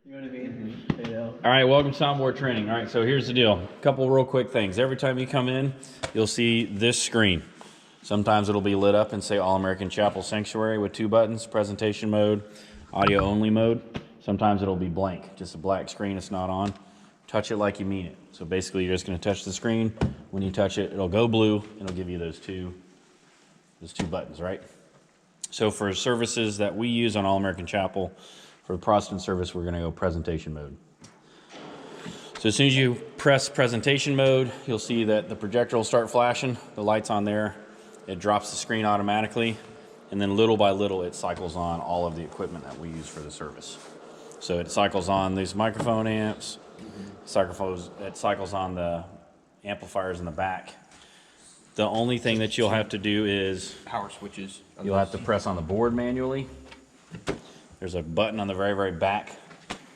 You know what I mean? You know? All right, welcome to soundboard training. All right, so here's the deal. A couple real quick things. Every time you come in, you'll see this screen. Sometimes it'll be lit up and say All-American Chapel Sanctuary with 2 buttons, presentation mode, audio only mode. Sometimes it'll be blank, just a black screen, it's not on. Touch it like you mean it. So basically you're just gonna touch the screen. When you touch it, it'll go blue, and it'll give you those two buttons, right? So for services that we use on All-American Chapel, for the Protestant service, we're gonna go presentation mode. So as soon as you press presentation mode, you'll see that the projector will start flashing, the light's on there, it drops the screen automatically, and then little by little it cycles on all of the equipment that we use for the service. So it cycles on these microphone amps, it cycles on the amplifiers in the back. The only thing that you'll have to do is power switches. you'll have to press on the board manually. There's a button on the very, very back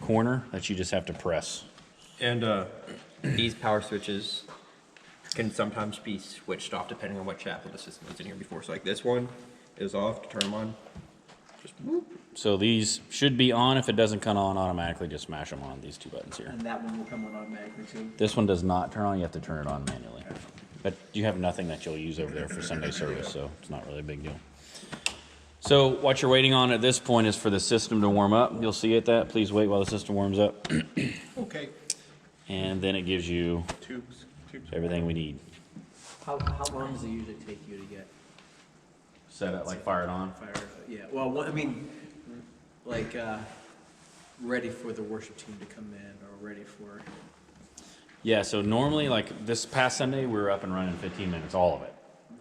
corner that you just have to press. And these power switches can sometimes be switched off depending on what chapel the system was in here before. So like this one is off, to turn them on. Just whoop. So these should be on. If it doesn't come on automatically, just smash them on, these 2 buttons here. And that one will come on automatically too. This one does not turn on, you have to turn it on manually. But you have nothing that you'll use over there for Sunday service, so it's not really a big deal. So what you're waiting on at this point is for the system to warm up. You'll see it that. Please wait while the system warms up. Okay. And then it gives you Tubes. everything we need. How long does it usually take you to get Set it, like fire it on. fired? Yeah, well, what, I mean, like, ready for the worship team to come in or ready for... Yeah, so normally, like this past Sunday, we were up and running 15 minutes, all of it.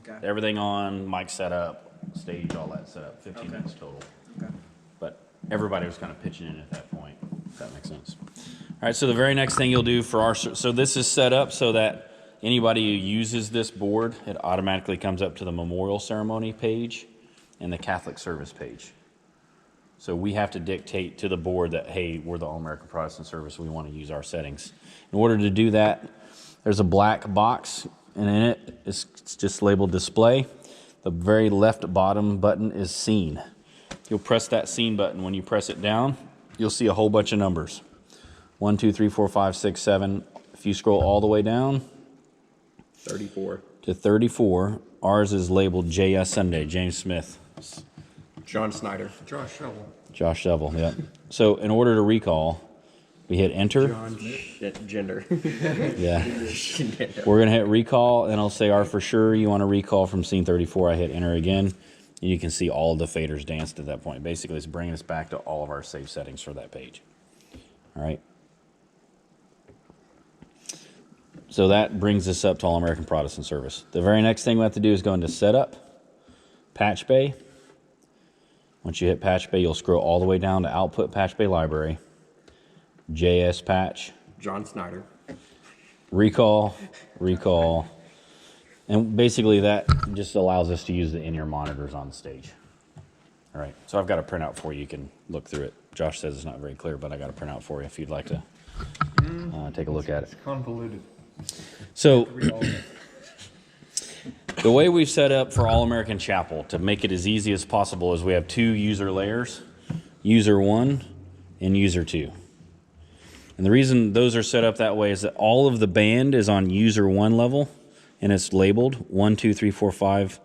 Okay. Everything on, mic set up, stage, all that set up, 15 Okay. minutes total. Okay. But everybody was kind of pitching in at that point, if that makes sense. All right, so the very next thing you'll do for our, so this is set up so that anybody who uses this board, it automatically comes up to the memorial ceremony page and the Catholic service page. So we have to dictate to the board that, hey, we're the All-American Protestant Service, we want to use our settings. In order to do that, there's a black box, and in it, it's just labeled display. The very left bottom button is scene. You'll press that scene button. When you press it down, you'll see a whole bunch of numbers. 1, 2, 3, 4, 5, 6, 7. If you scroll all the way down 34. to 34, ours is labeled JS Sunday, James Smith. John Snyder. Josh Shovel. Josh Devil, yeah. So in order to recall, we hit enter. John Gender. Yeah. We're going to hit recall, and I'll say, "Are for sure you want to recall from scene 34." I hit enter again, and you can see all of the faders danced at that point. Basically, it's bringing us back to all of our save settings for that page. All right. So that brings us up to All-American Protestant Service. The very next thing we have to do is go into Setup, Patch Bay. Once you hit Patch Bay, you'll scroll all the way down to Output Patch Bay Library, JS Patch, John Snyder. recall, and basically that just allows us to use the in-ear monitors on the stage. All right, so I've got a printout for you. You can look through it. Josh says it's not very clear, but I got a printout for you if you'd like to take a look at it. It's convoluted. So the way we've set up for All-American Chapel to make it as easy as possible is we have 2 user layers, user 1 and user 2. And the reason those are set up that way is that all of the band is on user 1 level, and it's labeled 1, 2, 3, 4, 5,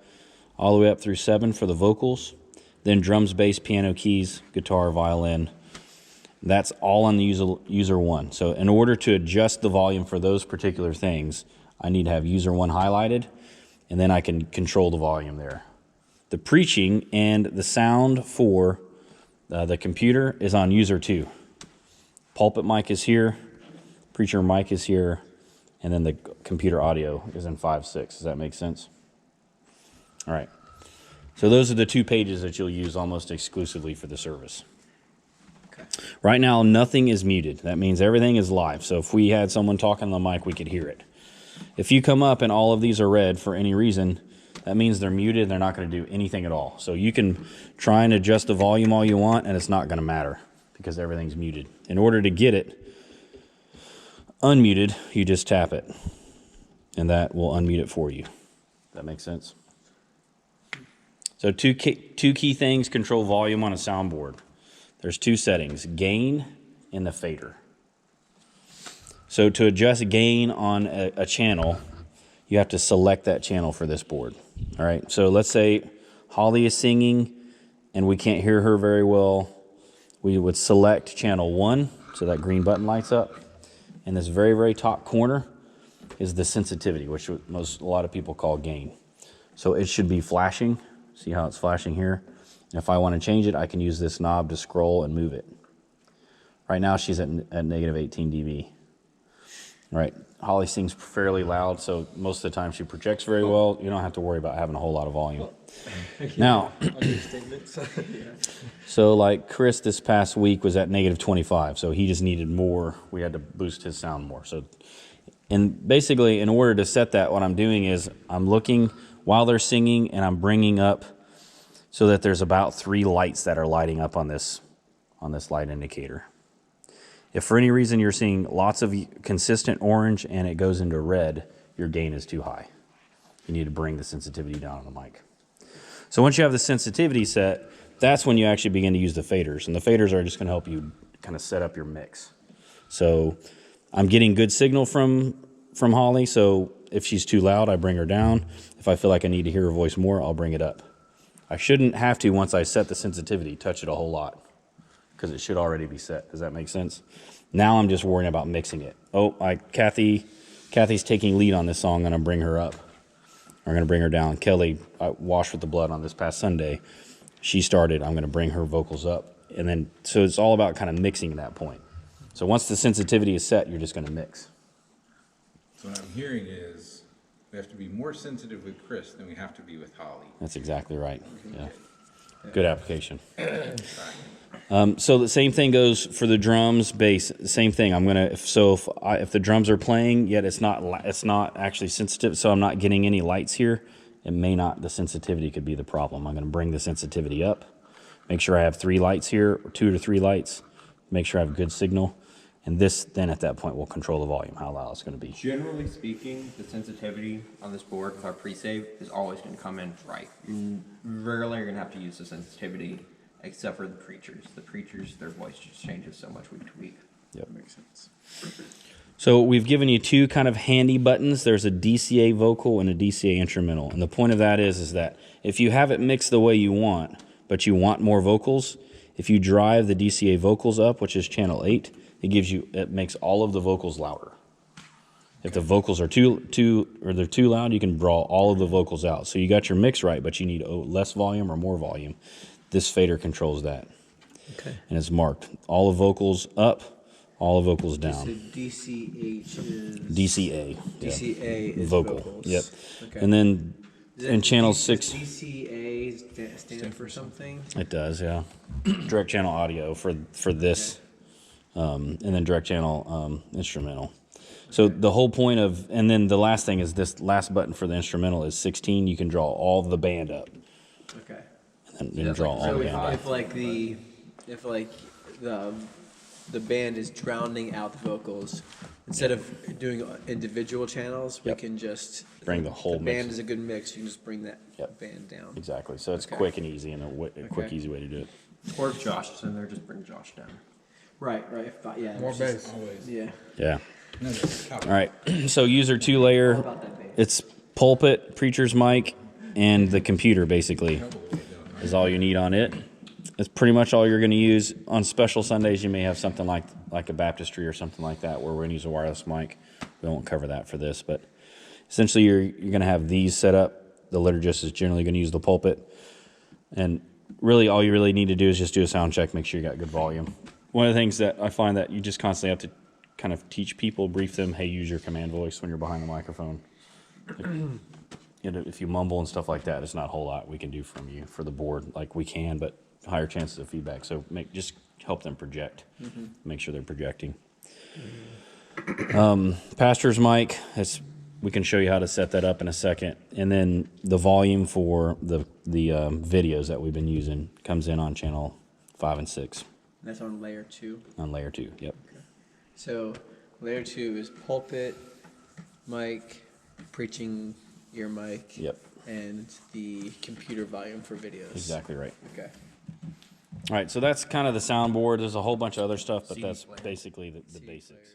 all the way up through 7 for the vocals. Then drums, bass, piano, keys, guitar, violin. That's all on the user 1. So in order to adjust the volume for those particular things, I need to have user 1 highlighted, and then I can control the volume there. The preaching and the sound for the computer is on user 2. Pulpit mic is here, preacher mic is here, and then the computer audio is in 5.6. Does that make sense? All right. So those are the 2 pages that you'll use almost exclusively for the service. Okay. Right now, nothing is muted. That means everything is live. So if we had someone talking on the mic, we could hear it. If you come up and all of these are red for any reason, that means they're muted and they're not going to do anything at all. So you can try and adjust the volume all you want, and it's not going to matter because everything's muted. In order to get it unmuted, you just tap it, and that will unmute it for you. That makes sense? So two key things control volume on a soundboard. There's 2 settings, gain and the fader. So to adjust gain on a channel, you have to select that channel for this board. All right, so let's say Holly is singing and we can't hear her very well. We would select channel 1, so that green button lights up. And this very, very top corner is the sensitivity, which a lot of people call gain. So it should be flashing. See how it's flashing here? And if I want to change it, I can use this knob to scroll and move it. Right now she's at negative 18 dB. All right, Holly sings fairly loud, so most of the time she projects very well. You don't have to worry about having a whole lot of volume. Now, so like Chris this past week was at negative 25, so he just needed more. We had to boost his sound more. So, and basically, in order to set that, what I'm doing is I'm looking while they're singing, and I'm bringing up so that there's about 3 lights that are lighting up on this light indicator. If for any reason you're seeing lots of consistent orange and it goes into red, your gain is too high. You need to bring the sensitivity down on the mic. So once you have the sensitivity set, that's when you actually begin to use the faders. And the faders are just going to help you kind of set up your mix. So I'm getting good signal from Holly, so if she's too loud, I bring her down. If I feel like I need to hear her voice more, I'll bring it up. I shouldn't have to, once I set the sensitivity, touch it a whole lot, because it should already be set. Does that make sense? Now I'm just worrying about mixing it. Oh, Kathy's taking lead on this song, and I'm bring her up. I'm going to bring her down. Kelly, I washed with the blood on this past Sunday. She started. I'm going to bring her vocals up. And then, so it's all about kind of mixing at that point. So once the sensitivity is set, you're just going to mix. So what I'm hearing is we have to be more sensitive with Chris than we have to be with Holly. That's exactly right. Yeah. Good application. So the same thing goes for the drums, bass. Same thing. I'm gonna if the drums are playing, yet it's not actually sensitive, so I'm not getting any lights here. It may not. The sensitivity could be the problem. I'm gonna bring the sensitivity up. Make sure I have 3 lights here, or 2 to 3 lights. Make sure I have good signal, and this then at that point will control the volume, how loud it's gonna be. Generally speaking, the sensitivity on this board with our pre-save is always going to come in right. Rarely you're going to have to use the sensitivity, except for the preachers. The preachers, their voice just changes so much week to week. Yep. Makes sense. So we've given you 2 kind of handy buttons. There's a DCA vocal and a DCA instrumental. And the point of that is that if you have it mixed the way you want, but you want more vocals, if you drive the DCA vocals up, which is channel 8, it makes all of the vocals louder. If the vocals are they're too loud, you can draw all of the vocals out. So you got your mix right, but you need less volume or more volume. This fader controls that. Okay. And it's marked. All the vocals up, all the vocals So down. DCH is... DCA. Yeah. DCA is Vocal. vocals. Yep. Okay. And then in channel Does 6, DCA stand for something? it does, yeah. Direct channel audio for this, and then direct channel instrumental. So the whole point of, and then the last thing is this last button for the instrumental is 16. You can draw all the band up, Okay. and then draw all So the band up. if the band is drowning out the vocals, instead of doing individual channels, we Yep. can just Bring the whole The band mix. is a good mix. You can just bring that Yep. band down. Exactly. So it's Okay. quick and easy, and a quick, Okay. easy way to do it. Or if Josh is in there, just bring Josh down. Right. Yeah. More it's just- bass. Always. Yeah. Yeah. No, that's copy. All right. So user 2-layer. All about that bass. It's pulpit, preacher's mic, and the computer basically is all you need on it. It's pretty much all you're going to use. On special Sundays, you may have something like a baptistry or something like that where we're going to use a wireless mic. We won't cover that for this, but essentially you're going to have these set up. The liturgist is generally going to use the pulpit. And really all you really need to do is just do a sound check, make sure you got good volume. One of the things that I find that you just constantly have to kind of teach people, brief them, hey, use your command voice when you're behind the microphone. If you mumble and stuff like that, it's not a whole lot we can do from you for the board. Like we can, but higher chances of feedback. So just help them project. Make sure they're projecting. Pastor's mic, we can show you how to set that up in a second. And then the volume for the videos that we've been using comes in on channel 5 and 6 That's on layer 2. on layer 2. Yep. So layer 2 is pulpit, mic, preaching ear mic, Yep. and the computer volume for videos. Exactly right. Okay. All right, so that's kind of the soundboard. There's a whole bunch of other stuff, but CD that's player. basically the basics.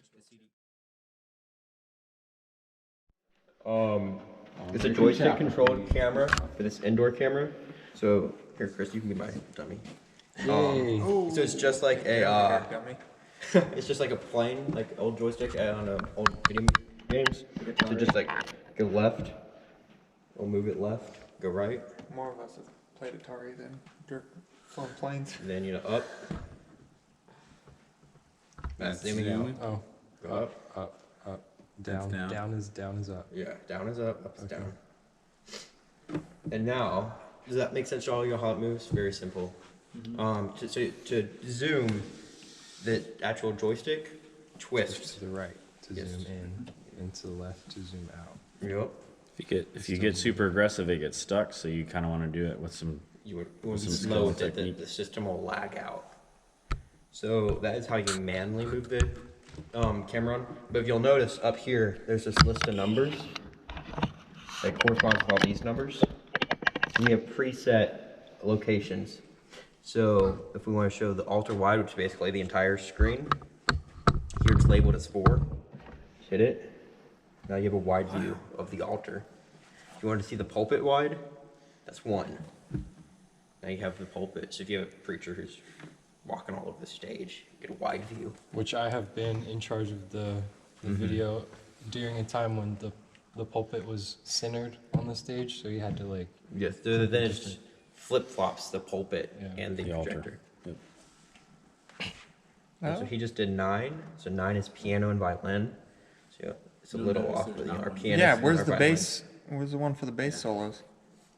It's a joystick controlled camera for this indoor camera. So here, Chris, you can be my dummy. So it's just like a it's just like a plain like old joystick on old video games. So just like go left, we'll move it left, go right, More of us have played Atari than dirt flown planes. then up. That's zooming out. Oh, Go up. up. Down. down. Down is up. Yeah, down is up is down. And now, does that make sense to all you how it moves? Very simple. To zoom, the actual joystick twists. To the right to Yes. zoom in, and to the left to zoom out. Yep. If you get super aggressive, it gets stuck. So you kind of want to do it with some. You would be Some slow skill with it, technique. the system will lag out. So that is how you manually move the camera on. But if you'll notice up here, there's this list of numbers that corresponds to all these numbers. And we have preset locations. So if we want to show the ultra wide, which is basically the entire screen, here it's labeled as 4. Hit it. Now you have a wide view of the altar. If you want to see the pulpit wide, that's 1. Now you have the pulpit. So if you have a preacher who's walking all over the stage, you get a wide view. Which I have been in charge of the video during a time when the pulpit was centered on the stage, so you had to like. Yes. So then it just flip flops the pulpit Yeah. and the The altar. projector. Yep. And so he just did 9. So 9 is piano and violin. So it's a little off with our piano. Yeah, where's the bass? Where's the one for the bass solos?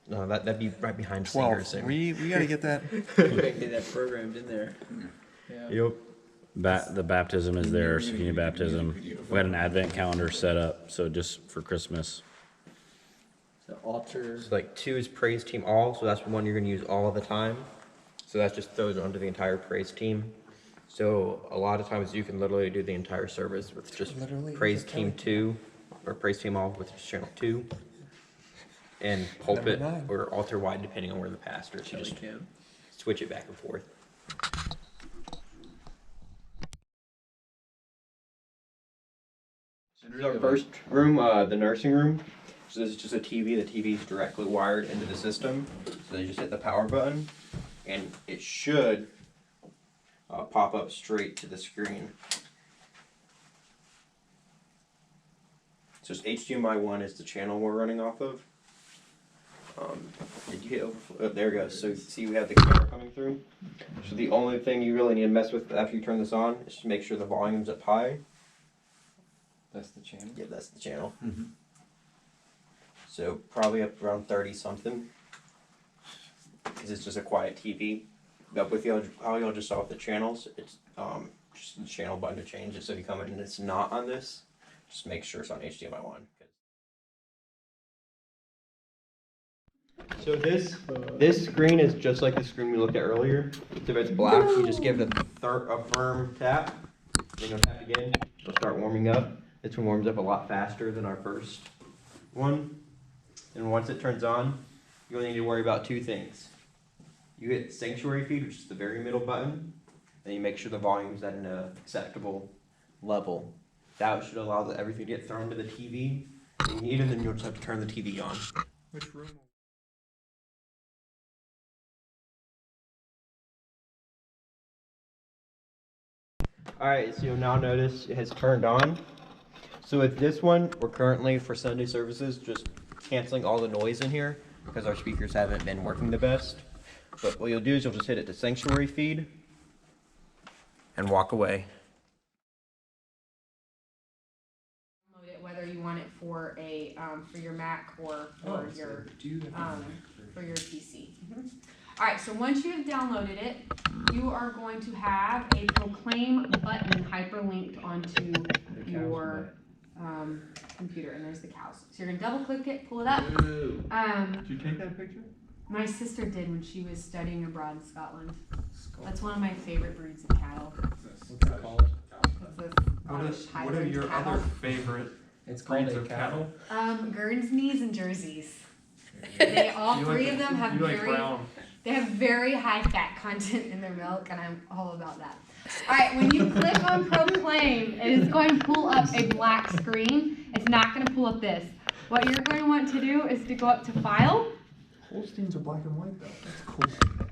No, that'd be right behind 12. singers. We gotta get that. We gotta get that programmed in there. Yeah. Yep. The baptism is there, Sakina baptism. We had an advent calendar set up, so just for Christmas. So altar. So like 2 is praise team all. So that's the one you're gonna use all of the time. So that just throws it onto the entire praise team. So a lot of times you can literally do the entire service with just Literally, praise with a team 2 or praise team all with just channel 2 and pulpit Number 9. or altar wide depending on where the pastor is. You Kelly just Cam. switch it back and forth. So there's our first room, the nursing room. So this is just a TV. The TV is directly wired into the system. So they just hit the power button, and it should pop up straight to the screen. So it's HDMI 1 is the channel we're running off of. Did you hit overflow? Oh, there it goes. So see we have the camera coming through. So the only thing you really need to mess with after you turn this on is to make sure the volume's up high. That's the channel. Yeah, that's the channel. So probably up around 30 something. Because it's just a quiet TV. But with how y'all just saw with the channels, it's just the channel button to change it. So if you come in and it's not on this, just make sure it's on HDMI 1. So this screen is just like the screen we looked at earlier. So if it's black, you just give it a firm tap. Then you'll tap again. It'll start warming up. This one warms up a lot faster than our first one. And once it turns on, you only need to worry about 2 things. You hit sanctuary feed, which is the very middle button. Then you make sure the volume's at an acceptable level. That should allow everything to get thrown to the TV. If you need it, then you'll just have to turn the TV on. Which room? Alright, so you'll now notice it has turned on. So with this one, we're currently for Sunday services just canceling all the noise in here because our speakers haven't been working the best. But what you'll do is you'll just hit it to sanctuary feed and walk away. Download it, whether you want it for a for your Mac or for your PC. All right, so once you have downloaded it, you are going to have a proclaim button hyperlinked onto your computer, and there's the cows. So you're gonna double click it, pull it up. Did you take that picture? My sister did when she was studying abroad in Scotland. That's one of my favorite breeds of cattle. It's a Scottish What are Highland your cattle. other favorite It's called breeds a of cattle. cattle? Guernseys and Jerseys. They all You three like- of them have you like very brown. They have very high fat content in their milk, and I'm all about that. All right, when you click on Proclaim, it is going to pull up a black screen. It's not going to pull up this. What you're going to want to do is to go up to File. Holsteins are black and white though. That's cool.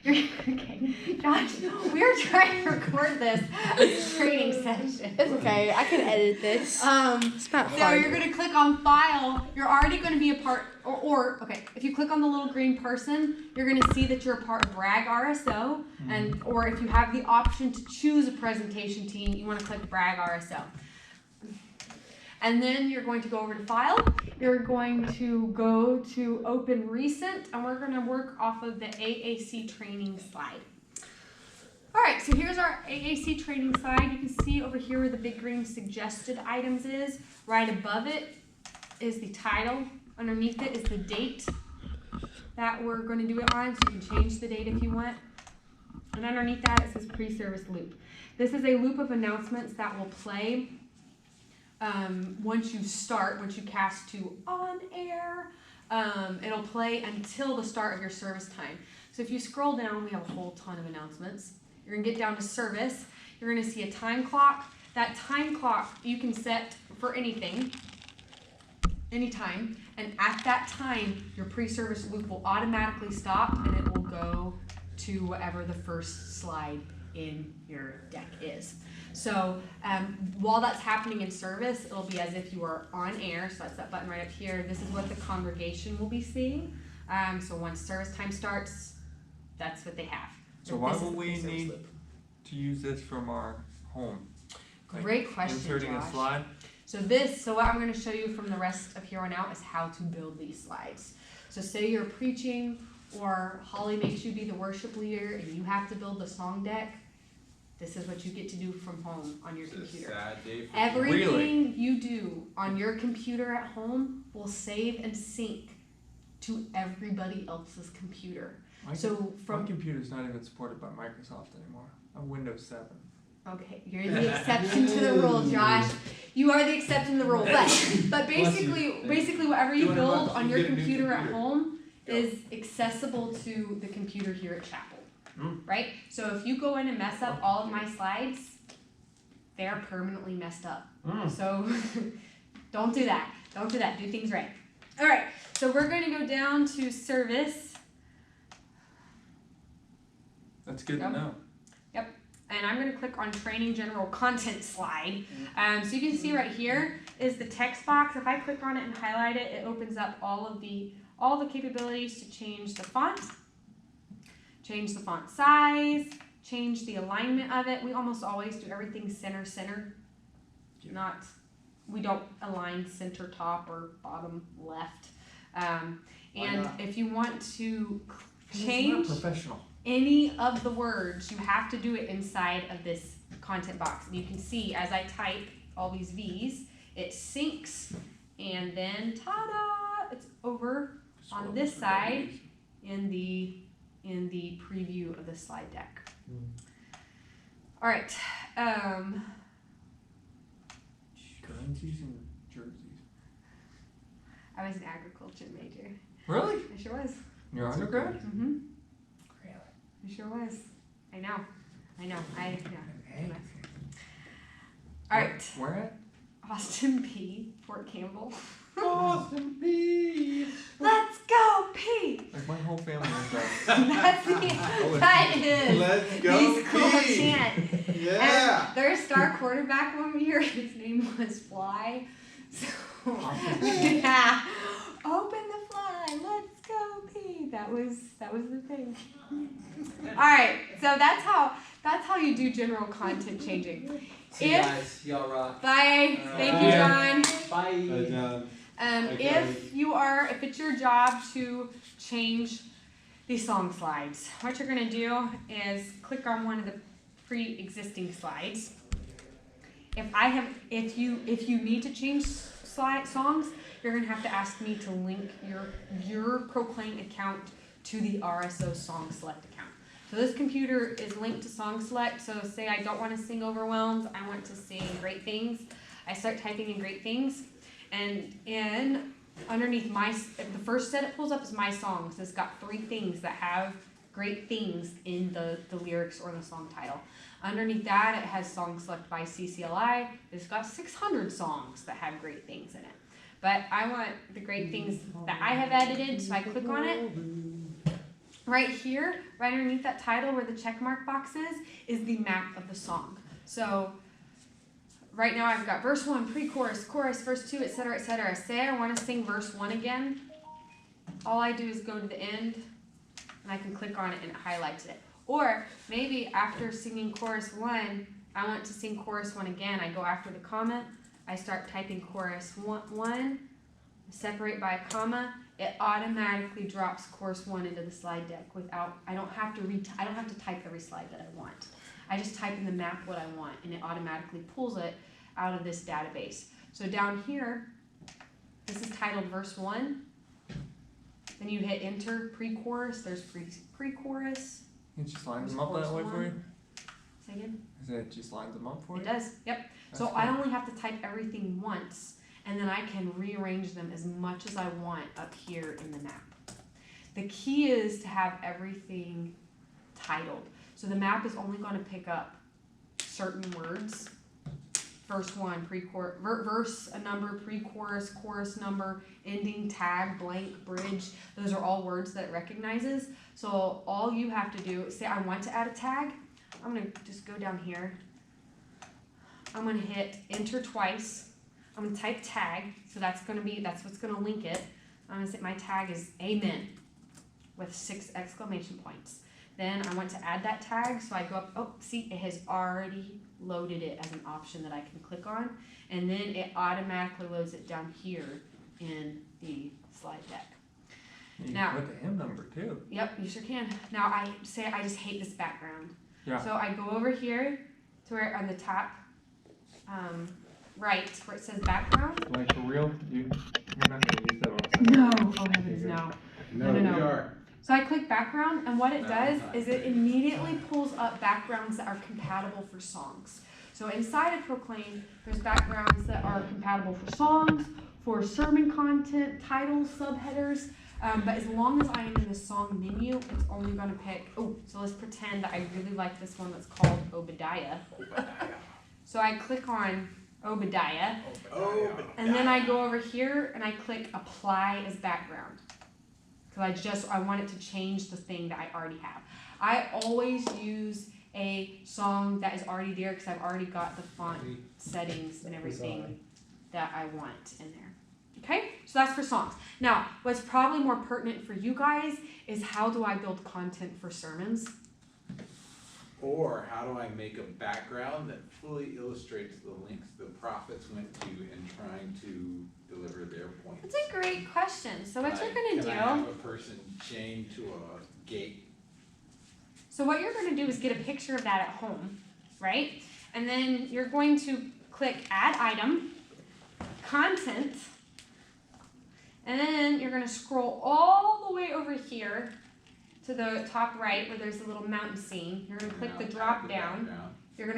Okay, Josh, we're trying to record this as a training session. It's okay. I can edit this. It's not So hard. you're gonna click on File. You're already gonna be a part, okay. If you click on the little green person, you're gonna see that you're a part of Bragg RSO, and or if you have the option to choose a presentation team, you want to click Bragg RSO. And then you're going to go over to File. You're going to go to Open Recent, and we're going to work off of the AAC training slide. All right, so here's our AAC training slide. You can see over here where the big green suggested items is. Right above it is the title. Underneath it is the date that we're going to do it on, so you can change the date if you want. And underneath that it says pre-service loop. This is a loop of announcements that will play once you cast to on air. It'll play until the start of your service time. So if you scroll down, we have a whole ton of announcements. You're gonna get down to service. You're gonna see a time clock. That time clock you can set for anything, anytime, and at that time, your pre-service loop will automatically stop and it will go to whatever the first slide in your deck is. So while that's happening in service, it'll be as if you are on air. So that's that button right up here. This is what the congregation will be seeing. So once service time starts, that's what they have. So why would we need to use this from our home? Like Great question, inserting Josh. a slide? So what I'm going to show you from the rest of here on out is how to build these slides. So say you're preaching or Holly makes you be the worship leader and you have to build the song deck. This is what you get to do from home on your computer. Everything you do on your computer at home will save and sync to everybody else's computer. My computer's not even supported by Microsoft anymore. I'm Windows 7. Okay, you're the exception to the rule, Josh. You are the exception to the rule. But basically whatever you build on your computer at home is accessible to the computer here at Chapel. Right? So if you go in and mess up all of my slides, they are permanently messed up. So don't do that. Don't do that. Do things right. All right. So we're going to go down to service. That's good to know. Yep. And I'm going to click on training general content slide. So you can see right here is the text box. If I click on it and highlight it, it opens up all the capabilities to change the font. Change the font size, change the alignment of it. We almost always do everything center. We don't align center top or bottom left. And if you want to change any of the words, you have to do it inside of this content box. And you can see as I type all these V's, it syncs and then ta-da, it's over on this side in the preview of the slide deck. All right. Currencies and jerseys. I was an agriculture major. Really? I sure was. Your undergrad? Mm-hmm. Really? I sure was. I know. Anyway. All right. Where at? Austin P. Fort Campbell. Austin P. Let's go, P. Like my whole family is that. That is Let's go, the school P. chant. Yeah. And their star quarterback one year, his name was Fly. So yeah, open the fly. Let's go, P. That was the thing. All right, so that's how you do general content changing. See you guys, y'all rock. Bye. Thank you, John. Bye. If it's your job to change these song slides, what you're gonna do is click on one of the pre-existing slides. If you need to change songs, you're gonna have to ask me to link your Proclaim account to the RSO Song Select account. So this computer is linked to Song Select. So say I don't want to sing Overwhelmed, I want to sing Great Things. I start typing in Great Things, and in underneath the first set it pulls up is my songs. It's got 3 things that have great things in the lyrics or the song title. Underneath that, it has songs selected by CCLI. It's got 600 songs that have great things in it. But I want the great things that I have edited, so I click on it. Right here, right underneath that title where the check mark box is the map of the song. So right now I've got verse 1, pre-chorus, chorus, verse 2, etc., etc. Say I want to sing verse 1 again. All I do is go to the end, and I can click on it and it highlights it. Or maybe after singing chorus 1, I want to sing chorus 1 again. I go after the comma, I start typing chorus 1, separate by a comma. It automatically drops chorus 1 into the slide deck without, I don't have to type every slide that I want. I just type in the map what I want, and it automatically pulls it out of this database. So down here, this is titled verse 1. Then you hit enter, pre-chorus, there's pre-chorus. It just lines them up that way for you? Say again? Is it just lines them up for you? It does, yep. So That's I cool. only have to type everything once, and then I can rearrange them as much as I want up here in the map. The key is to have everything titled. So the map is only going to pick up certain words. Verse 1, pre-chorus, verse a number, pre-chorus, chorus number, ending, tag, blank, bridge. Those are all words that it recognizes. So all you have to do is say, I want to add a tag. I'm going to just go down here. I'm going to hit enter twice. I'm going to type tag. So that's what's going to link it. I'm going to say my tag is amen with 6 exclamation points. Then I want to add that tag, so I go up, oh, see, it has already loaded it as an option that I can click on, and then it automatically loads it down here in the slide deck. You Now- can put the hymn number too. Yep, you sure can. Now I just hate this background. Yeah. So I go over here to where on the top right, where it says background. Like for real, you're not gonna use that on No, oh heavens, no. No, no, no. We are. So I click background, and what it No, does not is it immediately pulls up backgrounds that are compatible for songs. So inside of Proclaim, there's backgrounds that are compatible for songs, for sermon content, titles, subheaders. But as long as I am in the song menu, it's only going to pick. Oh, so let's pretend that I really like this one that's called Obadiah. So I click on Obadiah, and then I go over here and I click Apply as background. Because I want it to change the thing that I already have. I always use a song that is already there because I've already got the font settings and everything that I want in there. Okay, so that's for songs. Now, what's probably more pertinent for you guys is how do I build content for sermons? Or how do I make a background that fully illustrates the links the prophets went to in trying to deliver their point? That's a great question. So what you're Can gonna I have do, a person chained to a gate? so what you're gonna do is get a picture of that at home, right? And then you're going to click Add Item, Content, and then you're gonna scroll all the way over here to the top right where there's a little mountain scene. You're gonna click the Now, drop the down. background. You're gonna